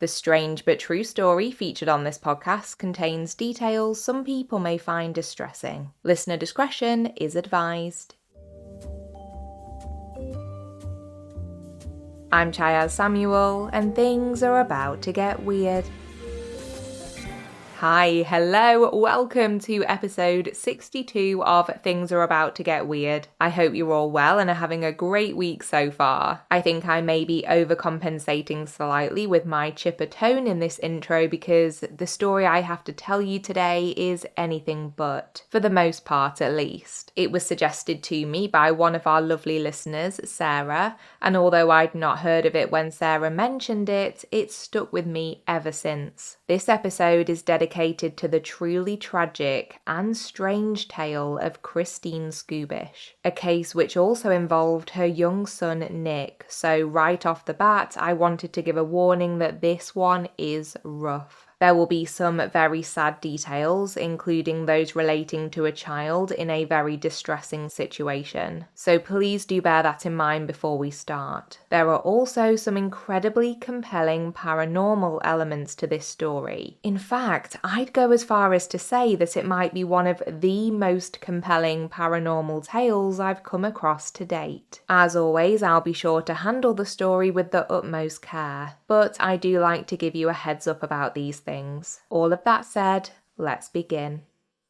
The strange but true story featured on this podcast contains details some people may find distressing. Listener discretion is advised. I'm Chyaz Samuel, and things are about to get weird. Hi, hello, welcome to episode 62 of Things Are About to Get Weird. I hope you're all well and are having a great week so far. I think I may be overcompensating slightly with my chipper tone in this intro because the story I have to tell you today is anything but, for the most part at least. It was suggested to me by one of our lovely listeners, Sarah, and although I'd not heard of it when Sarah mentioned it, it's stuck with me ever since. This episode is dedicated to the truly tragic and strange tale of Christene Skubish, a case which also involved her young son Nick, so right off the bat I wanted to give a warning that this one is rough. There will be some very sad details, including those relating to a child in a very distressing situation. So please do bear that in mind before we start. There are also some incredibly compelling paranormal elements to this story. In fact, I'd go as far as to say that it might be one of the most compelling paranormal tales I've come across to date. As always, I'll be sure to handle the story with the utmost care, but I do like to give you a heads up about these things. All of that said, let's begin.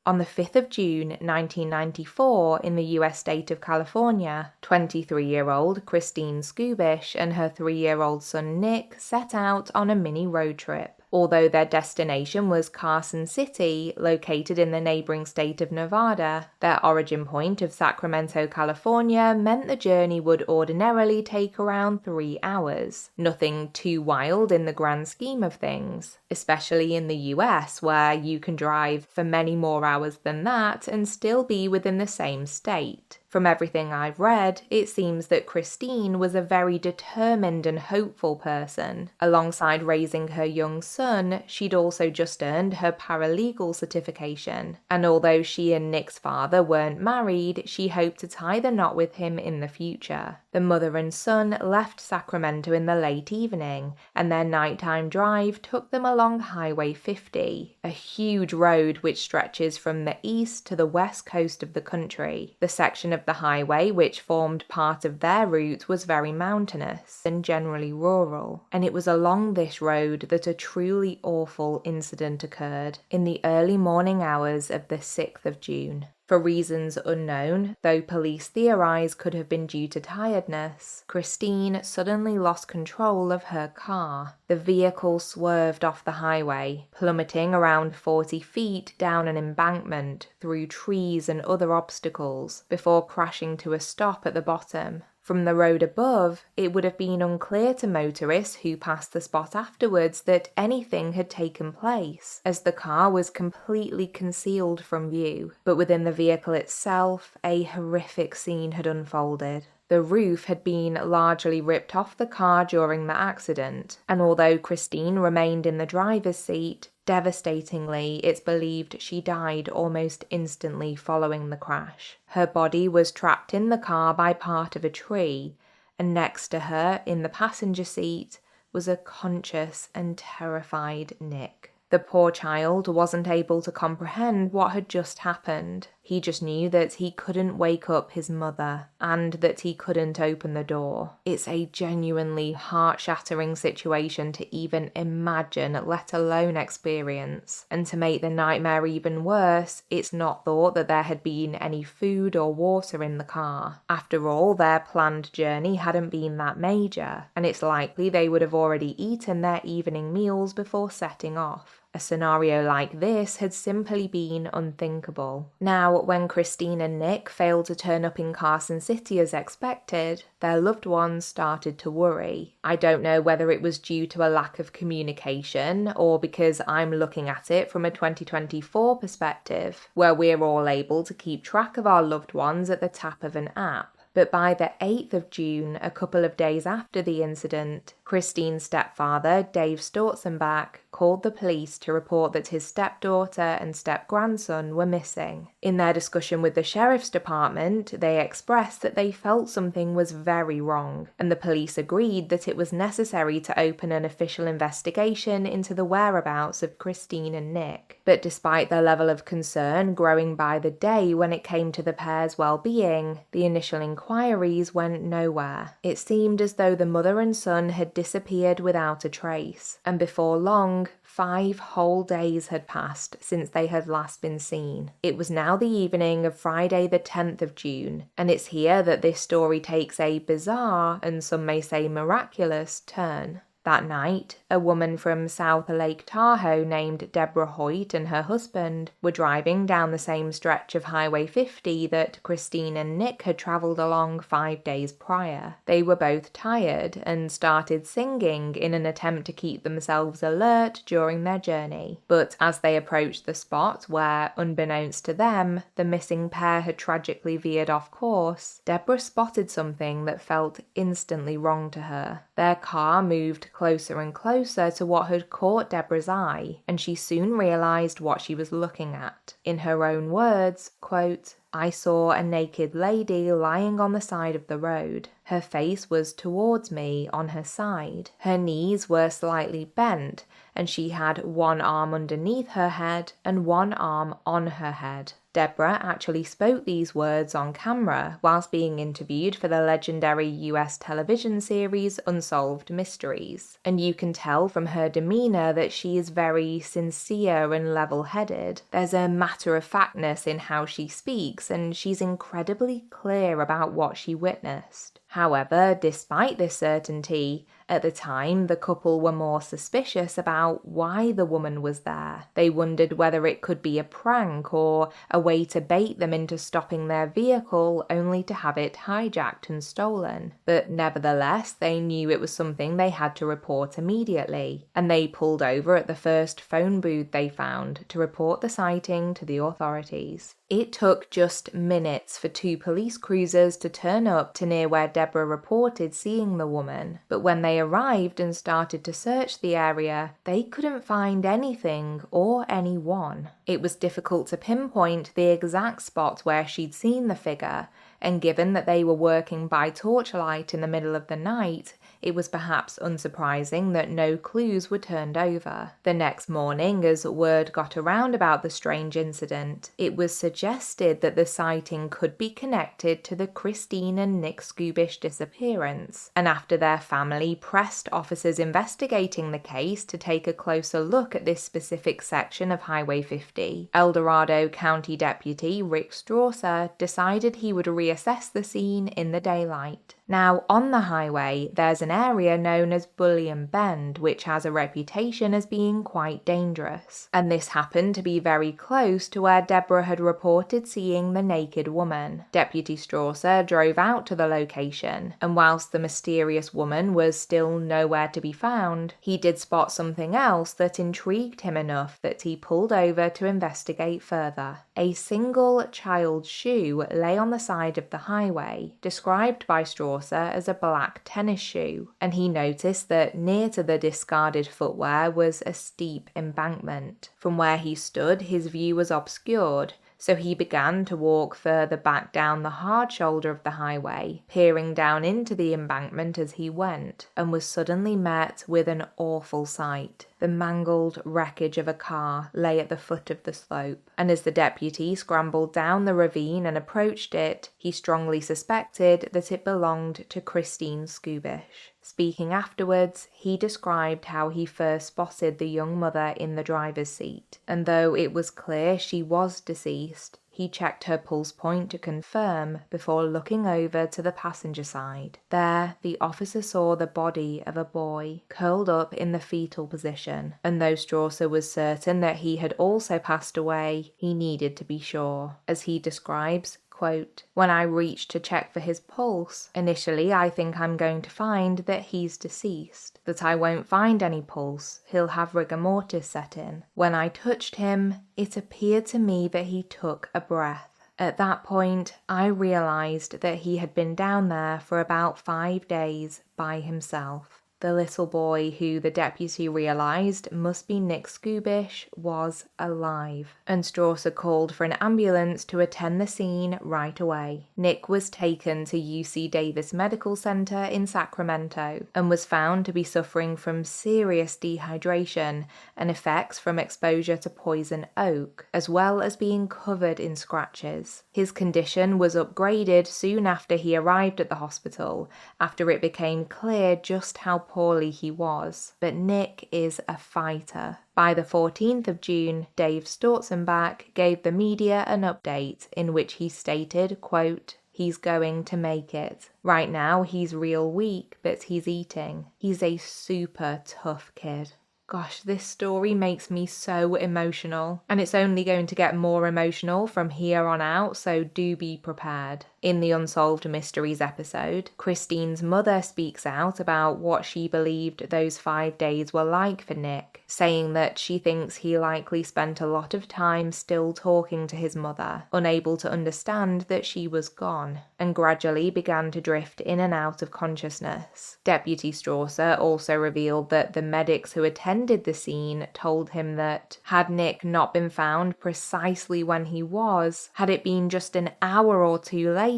On the 5th of June 1994 in the US state of California, 23-year-old Christene Skubish and her 3-year-old son Nick set out on a mini road trip. Although their destination was Carson City, located in the neighboring state of Nevada, their origin point of Sacramento, California meant the journey would ordinarily take around 3 hours. Nothing too wild in the grand scheme of things, especially in the US where you can drive for many more hours than that and still be within the same state. From everything I've read, it seems that Christene was a very determined and hopeful person. Alongside raising her young son, she'd also just earned her paralegal certification. And although she and Nick's father weren't married, she hoped to tie the knot with him in the future. The mother and son left Sacramento in the late evening, and their nighttime drive took them along Highway 50, a huge road which stretches from the east to the west coast of the country. The section of the highway which formed part of their route was very mountainous and generally rural, and it was along this road that a truly awful incident occurred in the early morning hours of the 6th of June. For reasons unknown, though police theorize could have been due to tiredness, Christene suddenly lost control of her car. The vehicle swerved off the highway, plummeting around 40 feet down an embankment, through trees and other obstacles, before crashing to a stop at the bottom. From the road above, it would have been unclear to motorists who passed the spot afterwards that anything had taken place, as the car was completely concealed from view. But within the vehicle itself, a horrific scene had unfolded. The roof had been largely ripped off the car during the accident, and although Christene remained in the driver's seat, devastatingly, it's believed she died almost instantly following the crash. Her body was trapped in the car by part of a tree, and next to her, in the passenger seat, was a conscious and terrified Nick. The poor child wasn't able to comprehend what had just happened. He just knew that he couldn't wake up his mother, and that he couldn't open the door. It's a genuinely heart-shattering situation to even imagine, let alone experience. And to make the nightmare even worse, it's not thought that there had been any food or water in the car. After all, their planned journey hadn't been that major, and it's likely they would have already eaten their evening meals before setting off. A scenario like this had simply been unthinkable. Now, when Christene and Nick failed to turn up in Carson City as expected, their loved ones started to worry. I don't know whether it was due to a lack of communication or because I'm looking at it from a 2024 perspective, where we're all able to keep track of our loved ones at the tap of an app. But by the 8th of June, a couple of days after the incident, Christine's stepfather, Dave Storzenbach, called the police to report that his stepdaughter and step-grandson were missing. In their discussion with the sheriff's department, they expressed that they felt something was very wrong, and the police agreed that it was necessary to open an official investigation into the whereabouts of Christene and Nick. But despite their level of concern growing by the day when it came to the pair's well-being, the initial inquiries went nowhere. It seemed as though the mother and son had disappeared without a trace, and before long, 5 whole days had passed since they had last been seen. It was now the evening of Friday the 10th of June, and it's here that this story takes a bizarre, and some may say miraculous, turn. That night, a woman from South Lake Tahoe named Deborah Hoyt and her husband were driving down the same stretch of Highway 50 that Christene and Nick had travelled along 5 days prior. They were both tired and started singing in an attempt to keep themselves alert during their journey. But as they approached the spot where, unbeknownst to them, the missing pair had tragically veered off course, Deborah spotted something that felt instantly wrong to her. Their car moved closer and closer to what had caught Deborah's eye, and she soon realised what she was looking at. In her own words, quote, "I saw a naked lady lying on the side of the road. Her face was towards me on her side. Her knees were slightly bent, and she had one arm underneath her head and one arm on her head." Deborah actually spoke these words on camera whilst being interviewed for the legendary US television series Unsolved Mysteries, and you can tell from her demeanour that she is very sincere and level-headed. There's a matter-of-factness in how she speaks, and she's incredibly clear about what she witnessed. However, despite this certainty, at the time the couple were more suspicious about why the woman was there. They wondered whether it could be a prank or a way to bait them into stopping their vehicle only to have it hijacked and stolen. But nevertheless, they knew it was something they had to report immediately, and they pulled over at the first phone booth they found to report the sighting to the authorities. It took just minutes for 2 police cruisers to turn up to near where Deborah reported seeing the woman, but when they arrived and started to search the area, they couldn't find anything or anyone. It was difficult to pinpoint the exact spot where she'd seen the figure, and given that they were working by torchlight in the middle of the night, it was perhaps unsurprising that no clues were turned over. The next morning, as word got around about the strange incident, it was suggested that the sighting could be connected to the Christene and Nick Skubish disappearance, and after their family pressed officers investigating the case to take a closer look at this specific section of Highway 50, El Dorado County Deputy Rick Strawser decided he would reassess the scene in the daylight. Now, on the highway, there's an area known as Bullion Bend, which has a reputation as being quite dangerous. And this happened to be very close to where Deborah had reported seeing the naked woman. Deputy Strawser drove out to the location, and whilst the mysterious woman was still nowhere to be found, he did spot something else that intrigued him enough that he pulled over to investigate further. A single child's shoe lay on the side of the highway, described by Strawser as a black tennis shoe, and he noticed that near to the discarded footwear was a steep embankment. From where he stood, his view was obscured, so he began to walk further back down the hard shoulder of the highway, peering down into the embankment as he went, and was suddenly met with an awful sight. The mangled wreckage of a car lay at the foot of the slope, and as the deputy scrambled down the ravine and approached it, he strongly suspected that it belonged to Christene Skubish. Speaking afterwards, he described how he first spotted the young mother in the driver's seat, and though it was clear she was deceased, he checked her pulse point to confirm before looking over to the passenger side. There, the officer saw the body of a boy curled up in the fetal position, and though Strawser was certain that he had also passed away, he needed to be sure. As he describes, quote, "When I reached to check for his pulse, initially I think I'm going to find that he's deceased, that I won't find any pulse, he'll have rigor mortis set in. When I touched him, it appeared to me that he took a breath. At that point, I realized that he had been down there for about 5 days by himself." The little boy, who the deputy realised must be Nick Skubish, was alive, and Strawser called for an ambulance to attend the scene right away. Nick was taken to UC Davis Medical Center in Sacramento and was found to be suffering from serious dehydration and effects from exposure to poison oak, as well as being covered in scratches. His condition was upgraded soon after he arrived at the hospital, after it became clear just how poorly he was. But Nick is a fighter. By the 14th of June, Dave Storzenbach gave the media an update in which he stated, quote, "He's going to make it. Right now he's real weak, but he's eating. He's a super tough kid." Gosh, this story makes me so emotional, and it's only going to get more emotional from here on out, so do be prepared. In the Unsolved Mysteries episode, Christine's mother speaks out about what she believed those 5 days were like for Nick, saying that she thinks he likely spent a lot of time still talking to his mother, unable to understand that she was gone, and gradually began to drift in and out of consciousness. Deputy Strawser also revealed that the medics who attended the scene told him that had Nick not been found precisely when he was, had it been just an hour or two later,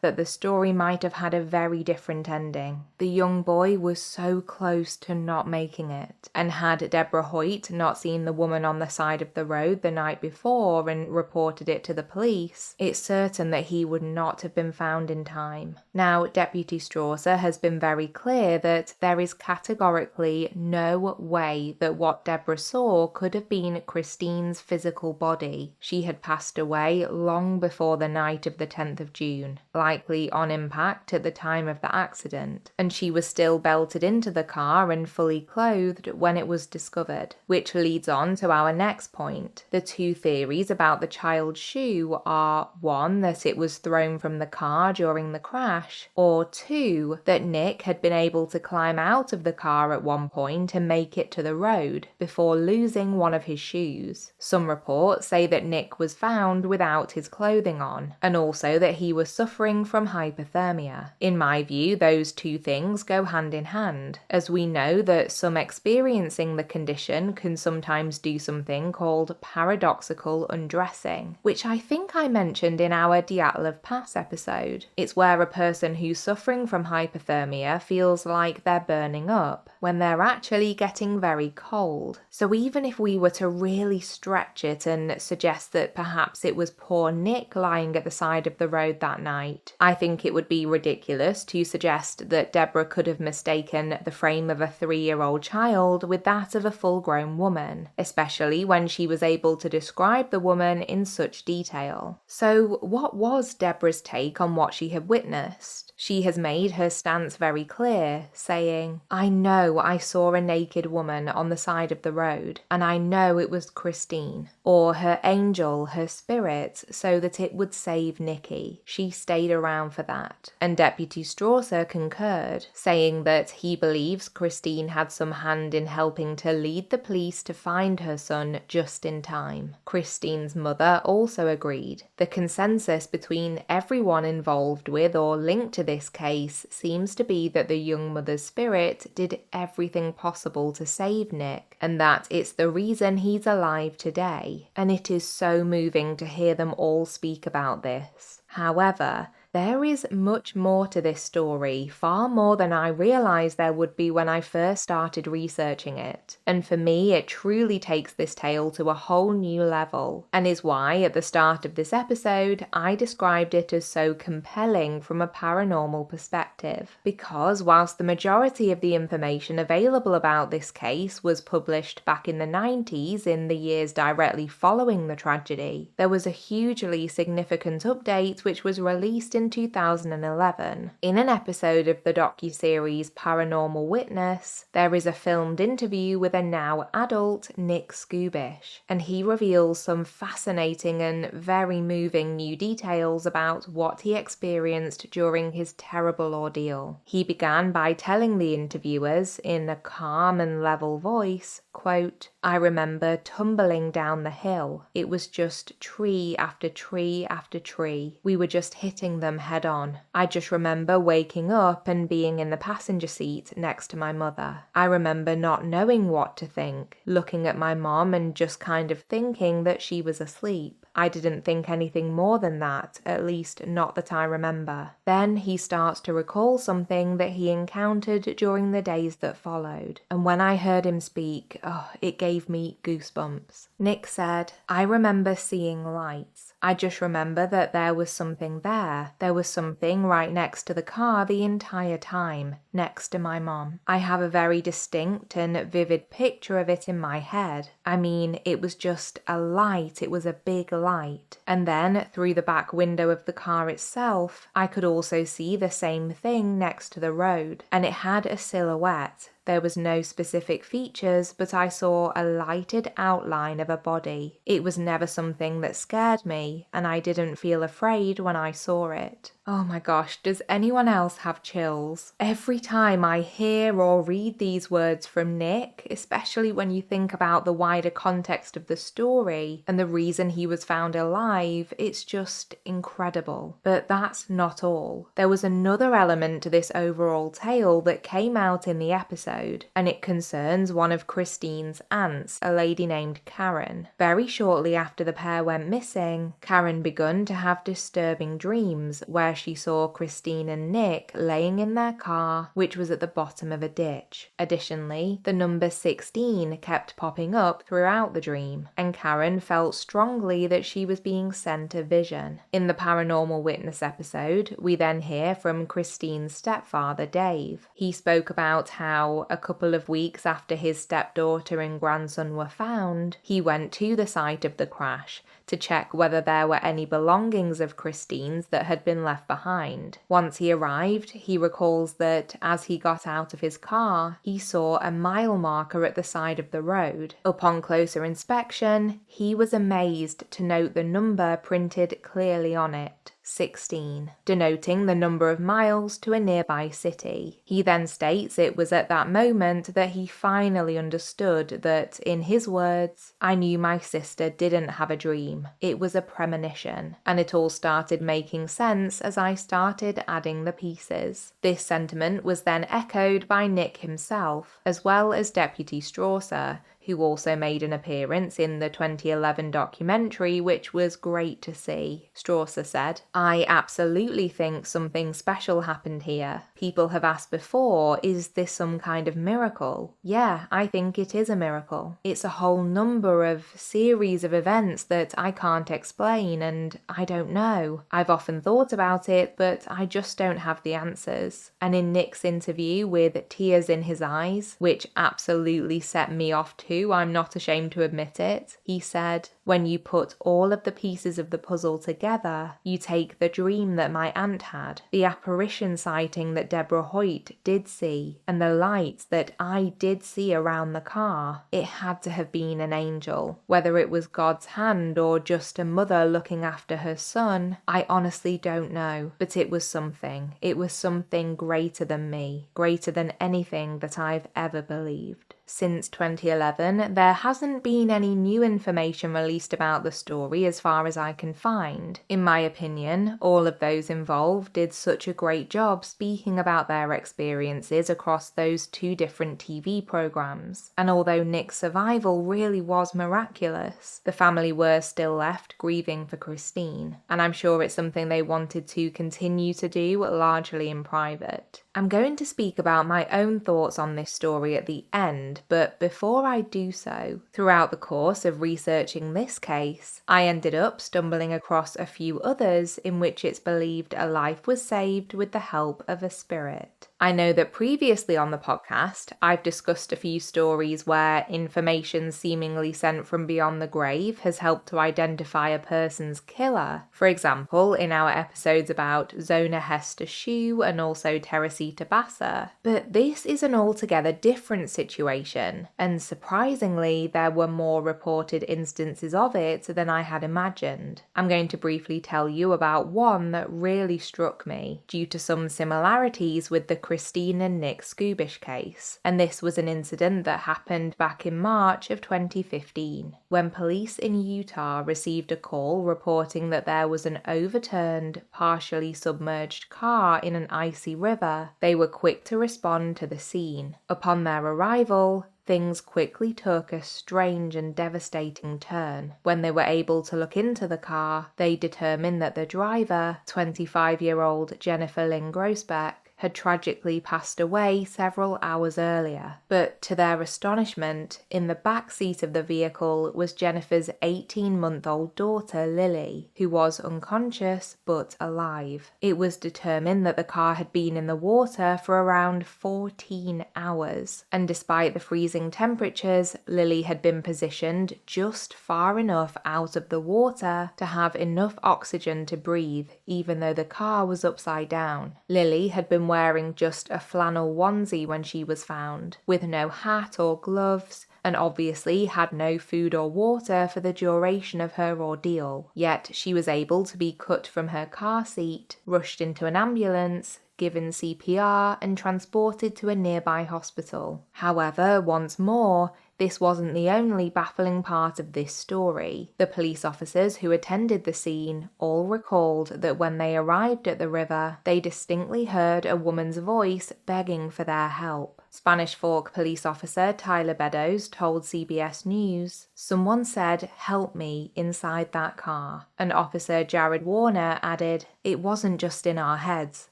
that the story might have had a very different ending. The young boy was so close to not making it, and had Deborah Hoyt not seen the woman on the side of the road the night before and reported it to the police, it's certain that he would not have been found in time. Now, Deputy Strawser has been very clear that there is categorically no way that what Deborah saw could have been Christine's physical body. She had passed away long before the night of the 10th of June, likely on impact at the time of the accident, and she was still belted into the car and fully clothed when it was discovered. Which leads on to our next point. The two theories about the child's shoe are, one, that it was thrown from the car during the crash, or two, that Nick had been able to climb out of the car at one point and make it to the road before losing one of his shoes. Some reports say that Nick was found without his clothing on, and also that he was suffering from hypothermia. In my view, those two things go hand in hand, as we know that some experiencing the condition can sometimes do something called paradoxical undressing, which I think I mentioned in our Dyatlov Pass episode. It's where a person who's suffering from hypothermia feels like they're burning up when they're actually getting very cold. So even if we were to really stretch it and suggest that perhaps it was poor Nick lying at the side of the road that night, I think it would be ridiculous to suggest that Deborah could have mistaken the frame of a 3-year-old child with that of a full-grown woman, especially when she was able to describe the woman in such detail. So what was Deborah's take on what she had witnessed? She has made her stance very clear, saying, "I know I saw a naked woman on the side of the road, and I know it was Christine, or her angel, her spirit, so that it would save Nicky. She stayed around for that." And Deputy Strawser concurred, saying that he believes Christine had some hand in helping to lead the police to find her son just in time. Christine's mother also agreed. The consensus between everyone involved with or linked to this case seems to be that the young mother's spirit did everything possible to save Nick, and that it's the reason he's alive today. And it is so moving to hear them all speak about this. However, there is much more to this story, far more than I realised there would be when I first started researching it. And for me, it truly takes this tale to a whole new level, and is why, at the start of this episode, I described it as so compelling from a paranormal perspective. Because whilst the majority of the information available about this case was published back in the 90s, in the years directly following the tragedy, there was a hugely significant update which was released in 2011. In an episode of the docuseries Paranormal Witness, there is a filmed interview with a now adult Nick Skubish, and he reveals some fascinating and very moving new details about what he experienced during his terrible ordeal. He began by telling the interviewers, in a calm and level voice, quote, "I remember tumbling down the hill. It was just tree after tree after tree. We were just hitting them them head on. I just remember waking up and being in the passenger seat next to my mother. I remember not knowing what to think, looking at my mom and just kind of thinking that she was asleep. I didn't think anything more than that, at least not that I remember. Then he starts to recall something that he encountered during the days that followed. And when I heard him speak, it gave me goosebumps. Nick said, "I remember seeing lights. I just remember that there was something there. There was something right next to the car the entire time, next to my mom. I have a very distinct and vivid picture of it in my head. I mean, it was just a light. It was a big light. And then, through the back window of the car itself, I could also see the same thing next to the road. And it had a silhouette. There was no specific features, but I saw a lighted outline of a body. It was never something that scared me, and I didn't feel afraid when I saw it." Oh my gosh, does anyone else have chills? Every time I hear or read these words from Nick, especially when you think about the wider context of the story and the reason he was found alive, it's just incredible. But that's not all. There was another element to this overall tale that came out in the episode, and it concerns one of Christene's aunts, a lady named Karen. Very shortly after the pair went missing, Karen began to have disturbing dreams where she saw Christene and Nick laying in their car, which was at the bottom of a ditch. Additionally, the number 16 kept popping up throughout the dream, and Karen felt strongly that she was being sent a vision. In the Paranormal Witness episode, we then hear from Christene's stepfather, Dave. He spoke about how a couple of weeks after his stepdaughter and grandson were found, he went to the site of the crash to check whether there were any belongings of Christene's that had been left behind. Once he arrived, he recalls that as he got out of his car, he saw a mile marker at the side of the road. Upon closer inspection, he was amazed to note the number printed clearly on it. 16, denoting the number of miles to a nearby city. He then states it was at that moment that he finally understood that, in his words, "I knew my sister didn't have a dream. It was a premonition." And it all started making sense as I started adding the pieces. This sentiment was then echoed by Nick himself, as well as Deputy Strawser, who also made an appearance in the 2011 documentary, which was great to see. Strawser said, "I absolutely think something special happened here. People have asked before, is this some kind of miracle? Yeah, I think it is a miracle. It's a whole number of series of events that I can't explain, and I don't know. I've often thought about it, but I just don't have the answers." And in Nick's interview with tears in his eyes, which absolutely set me off too, I'm not ashamed to admit it, he said, "When you put all of the pieces of the puzzle together, you take the dream that my aunt had, the apparition sighting that Deborah Hoyt did see, and the lights that I did see around the car. It had to have been an angel. Whether it was God's hand or just a mother looking after her son, I honestly don't know, but it was something. It was something greater than me, greater than anything that I've ever believed." Since 2011, there hasn't been any new information released about the story as far as I can find. In my opinion, all of those involved did such a great job speaking about their experiences across those two different TV programs. And although Nick's survival really was miraculous, the family were still left grieving for Christene, and I'm sure it's something they wanted to continue to do largely in private. I'm going to speak about my own thoughts on this story at the end, but before I do so, throughout the course of researching this case, I ended up stumbling across a few others in which it's believed a life was saved with the help of a spirit. I know that previously on the podcast, I've discussed a few stories where information seemingly sent from beyond the grave has helped to identify a person's killer. For example, in our episodes about Zona Hester Shue and also Teresita Bassa. But this is an altogether different situation, and surprisingly, there were more reported instances of it than I had imagined. I'm going to briefly tell you about one that really struck me, due to some similarities with the Christene and Nick Skubish case, and this was an incident that happened back in March of 2015, when police in Utah received a call reporting that there was an overturned, partially submerged car in an icy river. They were quick to respond to the scene. Upon their arrival, things quickly took a strange and devastating turn. When they were able to look into the car, they determined that the driver, 25-year-old Jennifer Lynn Grossbeck, had tragically passed away several hours earlier. But to their astonishment, in the back seat of the vehicle was Jennifer's 18-month-old daughter, Lily, who was unconscious but alive. It was determined that the car had been in the water for around 14 hours, and despite the freezing temperatures, Lily had been positioned just far enough out of the water to have enough oxygen to breathe, even though the car was upside down. Lily had been wearing just a flannel onesie when she was found, with no hat or gloves, and obviously had no food or water for the duration of her ordeal. Yet she was able to be cut from her car seat, rushed into an ambulance, given CPR, and transported to a nearby hospital. However, once more, this wasn't the only baffling part of this story. The police officers who attended the scene all recalled that when they arrived at the river, they distinctly heard a woman's voice begging for their help. Spanish Fork police officer Tyler Beddoes told CBS News, "Someone said, 'Help me,' inside that car." And Officer Jared Warner added, "It wasn't just in our heads.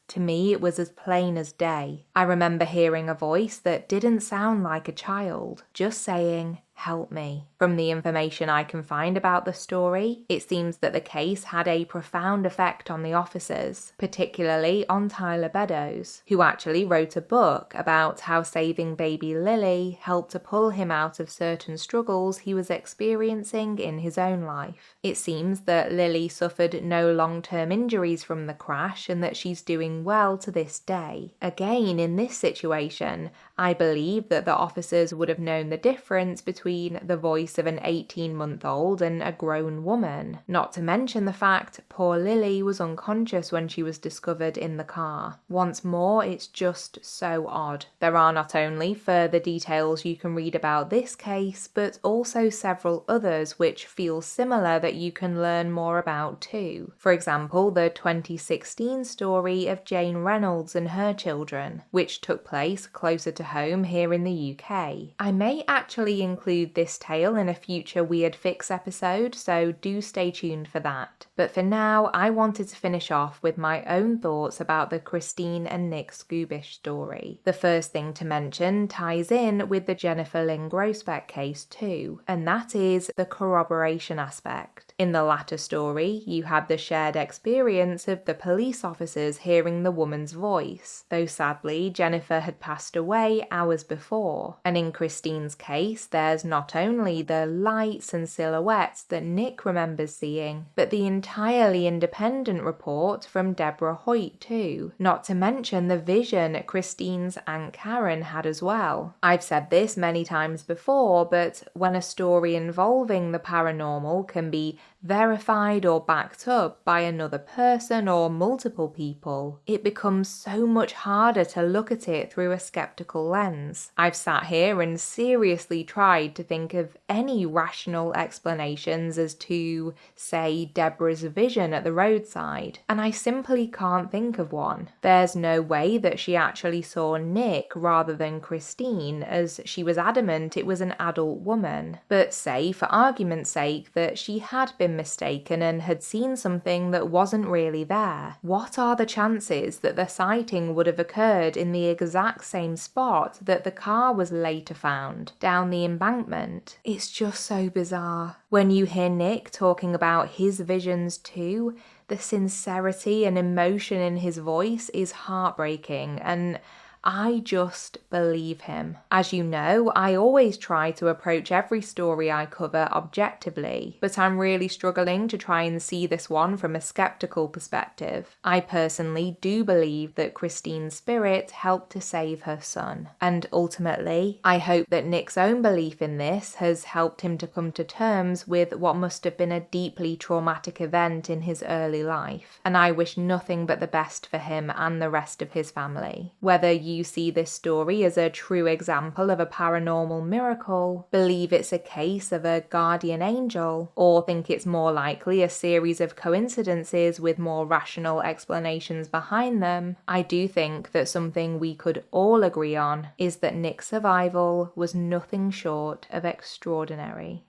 To me, it was as plain as day. I remember hearing a voice that didn't sound like a child, just saying, 'Help me.'" From the information I can find about the story, it seems that the case had a profound effect on the officers, particularly on Tyler Beddoes, who actually wrote a book about how saving baby Lily helped to pull him out of certain struggles he was experiencing in his own life. It seems that Lily suffered no long-term injuries from the crash and that she's doing well to this day. Again, in this situation, I believe that the officers would have known the difference between the voice of an 18-month-old and a grown woman, not to mention the fact poor Lily was unconscious when she was discovered in the car. Once more, it's just so odd. There are not only further details you can read about this case, but also several others which feel similar that you can learn more about too. For example, the 2016 story of Jane Reynolds and her children, which took place closer to home here in the UK. I may actually include this tale in a future Weird Fix episode, so do stay tuned for that. But for now, I wanted to finish off with my own thoughts about the Christene and Nick Skubish story. The first thing to mention ties in with the Jennifer Lynn Grossbeck case too, and that is the corroboration aspect. In the latter story, you had the shared experience of the police officers hearing the woman's voice, though sadly Jennifer had passed away hours before. And in Christene's case, there's not only the lights and silhouettes that Nick remembers seeing, but the entirely independent report from Deborah Hoyt too, not to mention the vision Christene's Aunt Karen had as well. I've said this many times before, but when a story involving the paranormal can be verified or backed up by another person or multiple people, it becomes so much harder to look at it through a skeptical lens. I've sat here and seriously tried to think of any rational explanations as to, say, Deborah's vision at the roadside, and I simply can't think of one. There's no way that she actually saw Nick rather than Christene, as she was adamant it was an adult woman. But say, for argument's sake, that she had been mistaken and had seen something that wasn't really there. What are the chances that the sighting would have occurred in the exact same spot that the car was later found, down the embankment? It's just so bizarre. When you hear Nick talking about his visions too, the sincerity and emotion in his voice is heartbreaking, and I just believe him. As you know, I always try to approach every story I cover objectively, but I'm really struggling to try and see this one from a skeptical perspective. I personally do believe that Christene's spirit helped to save her son, and ultimately, I hope that Nick's own belief in this has helped him to come to terms with what must have been a deeply traumatic event in his early life, and I wish nothing but the best for him and the rest of his family. Whether you see this story as a true example of a paranormal miracle, believe it's a case of a guardian angel, or think it's more likely a series of coincidences with more rational explanations behind them, I do think that something we could all agree on is that Nick's survival was nothing short of extraordinary.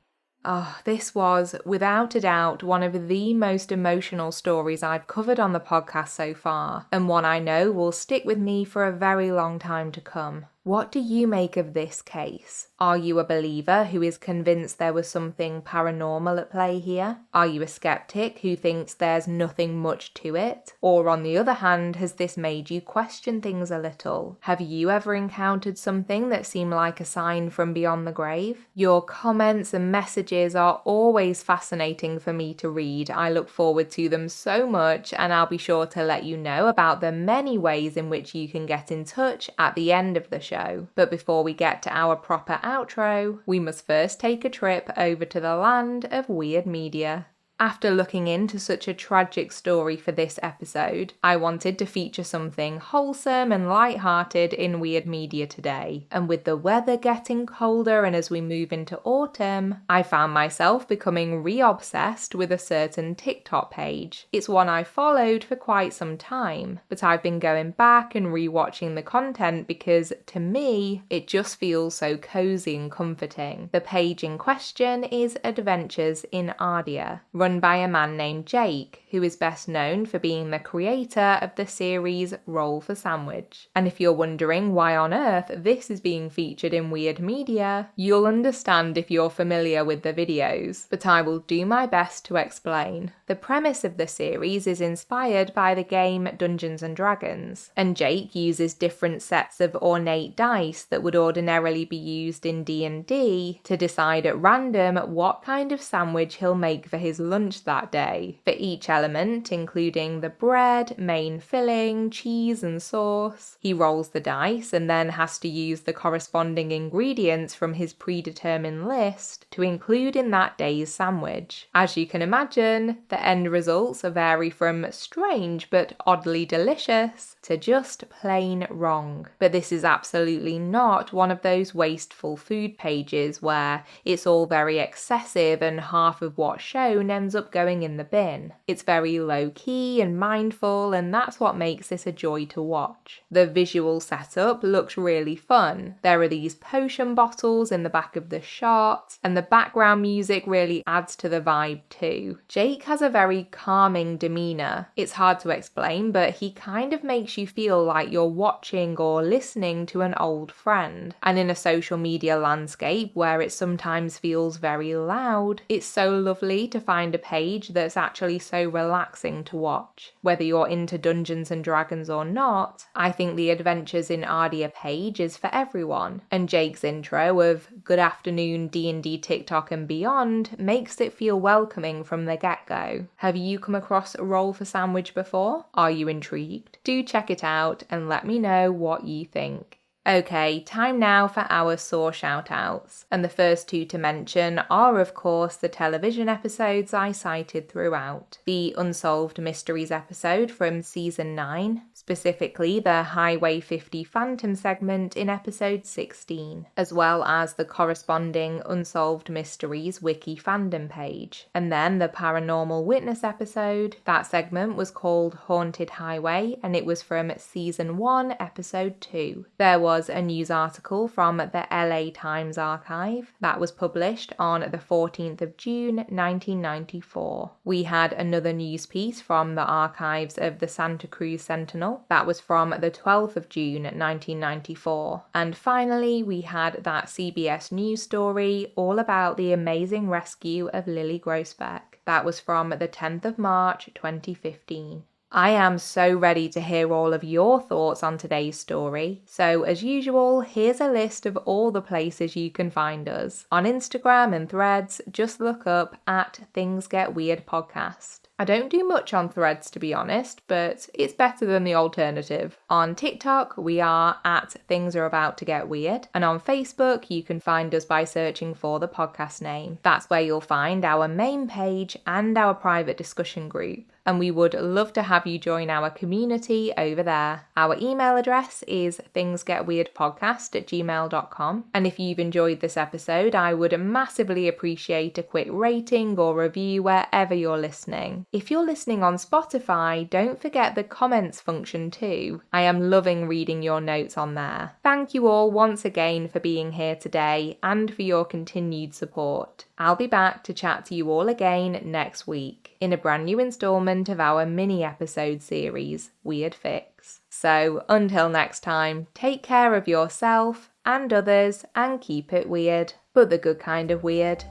Oh, this was, without a doubt, one of the most emotional stories I've covered on the podcast so far, and one I know will stick with me for a very long time to come. What do you make of this case? Are you a believer who is convinced there was something paranormal at play here? Are you a skeptic who thinks there's nothing much to it? Or on the other hand, has this made you question things a little? Have you ever encountered something that seemed like a sign from beyond the grave? Your comments and messages are always fascinating for me to read. I look forward to them so much, and I'll be sure to let you know about the many ways in which you can get in touch at the end of the show. But before we get to our proper outro, we must first take a trip over to the land of weird media. After looking into such a tragic story for this episode, I wanted to feature something wholesome and light-hearted in weird media today. And with the weather getting colder and as we move into autumn, I found myself becoming re-obsessed with a certain TikTok page. It's one I followed for quite some time, but I've been going back and re-watching the content because, to me, it just feels so cozy and comforting. The page in question is Adventures in Ardia, run by a man named Jake, who is best known for being the creator of the series Roll for Sandwich. And if you're wondering why on earth this is being featured in weird media, you'll understand if you're familiar with the videos, but I will do my best to explain. The premise of the series is inspired by the game Dungeons and Dragons, and Jake uses different sets of ornate dice that would ordinarily be used in D&D to decide at random what kind of sandwich he'll make for his lunch that day. For each element, including the bread, main filling, cheese and sauce, he rolls the dice and then has to use the corresponding ingredients from his predetermined list to include in that day's sandwich. As you can imagine, the end results vary from strange but oddly delicious to just plain wrong. But this is absolutely not one of those wasteful food pages where it's all very excessive and half of what's shown ends up going in the bin. It's very low-key and mindful, and that's what makes this a joy to watch. The visual setup looks really fun. There are these potion bottles in the back of the shot, and the background music really adds to the vibe too. Jake has a very calming demeanour. It's hard to explain, but he kind of makes you feel like you're watching or listening to an old friend. And in a social media landscape where it sometimes feels very loud, it's so lovely to find a page that's actually so relaxing to watch. Whether you're into Dungeons and Dragons or not, I think the Adventures in Ardia page is for everyone, and Jake's intro of Good Afternoon D&D TikTok and beyond makes it feel welcoming from the get-go. Have you come across Roll for Sandwich before? Are you intrigued? Do check it out and let me know what you think. Okay, time now for our Saw shout-outs, and the first two to mention are of course the television episodes I cited throughout. The Unsolved Mysteries episode from Season 9, specifically the Highway 50 Phantom segment in episode 16, as well as the corresponding Unsolved Mysteries wiki fandom page. And then the Paranormal Witness episode, that segment was called Haunted Highway, and it was from Season 1, episode 2. There was a news article from the LA Times archive that was published on the 14th of June 1994. We had another news piece from the archives of the Santa Cruz Sentinel that was from the 12th of June 1994. And finally, we had that CBS news story all about the amazing rescue of Lily Grossbeck. That was from the 10th of March 2015. I am so ready to hear all of your thoughts on today's story. So as usual, here's a list of all the places you can find us. On Instagram and Threads, just look up at Things Get Weird Podcast. I don't do much on Threads, to be honest, but it's better than the alternative. On TikTok, we are at Things Are About to Get Weird. And on Facebook, you can find us by searching for the podcast name. That's where you'll find our main page and our private discussion group. And we would love to have you join our community over there. Our email address is thingsgetweirdpodcast@gmail.com. And if you've enjoyed this episode, I would massively appreciate a quick rating or review wherever you're listening. If you're listening on Spotify, don't forget the comments function too. I am loving reading your notes on there. Thank you all once again for being here today and for your continued support. I'll be back to chat to you all again next week in a brand new installment of our mini episode series, Weird Fix. So until next time, take care of yourself and others and keep it weird, but the good kind of weird.